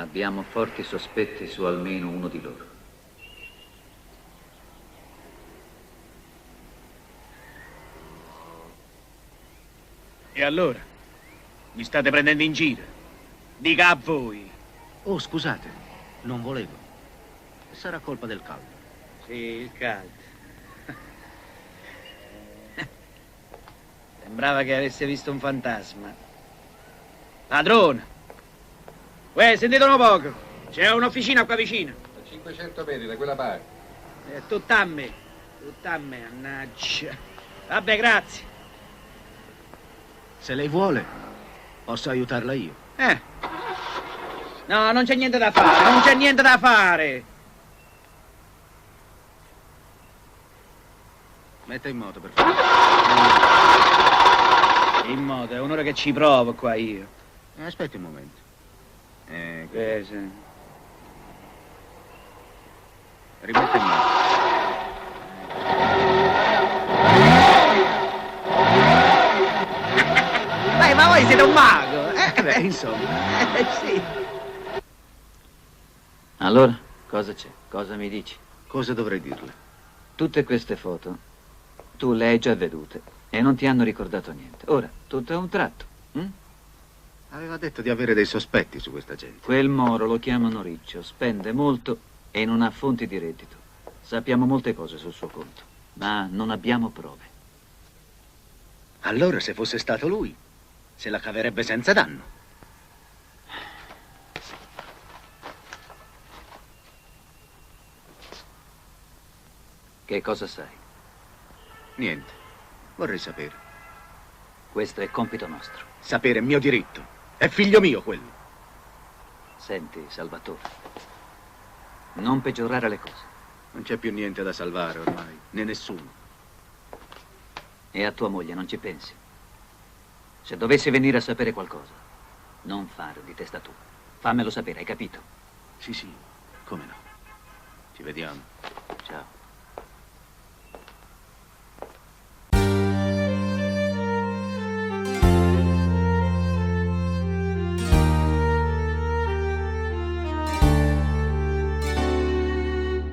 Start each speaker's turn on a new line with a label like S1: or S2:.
S1: Abbiamo forti sospetti su almeno uno di loro.
S2: E allora? Mi state prendendo in giro? Dica a voi.
S3: Oh, scusate, non volevo. Sarà colpa del caldo.
S2: Sì, il caldo. Sembrava che avesse visto un fantasma. Padrone! Uè, sentite un poco. C'è un'officina qua vicino.
S4: A 500 metri da quella parte.
S2: Tutta a me. Tutta a me, mannaggia. Vabbè, grazie.
S3: Se lei vuole, posso aiutarla io.
S2: No, non c'è niente da fare, non c'è niente da fare.
S3: Metta in moto, per favore.
S2: In modo, è un'ora che ci provo qua io.
S3: Aspetti un momento.
S2: Sì.
S3: Rimetta in moto.
S2: Ma voi siete un mago,
S3: Beh, insomma.
S2: sì.
S1: Allora, cosa c'è? Cosa mi dici?
S3: Cosa dovrei dirle?
S1: Tutte queste foto tu le hai già vedute e non ti hanno ricordato niente. Ora, tutto a un tratto.
S3: Aveva detto di avere dei sospetti su questa gente.
S1: Quel Moro lo chiamano riccio, spende molto e non ha fonti di reddito. Sappiamo molte cose sul suo conto, ma non abbiamo prove.
S3: Allora, se fosse stato lui, se la caverebbe senza danno.
S1: Che cosa sai?
S3: Niente. Vorrei sapere.
S1: Questo è compito nostro.
S3: Sapere è mio diritto. È figlio mio quello.
S1: Senti, Salvatore, non peggiorare le cose.
S3: Non c'è più niente da salvare ormai, né nessuno.
S1: E a tua moglie non ci pensi? Se dovessi venire a sapere qualcosa, non fare di testa tua. Fammelo sapere, hai capito?
S3: Sì, come no. Ci vediamo.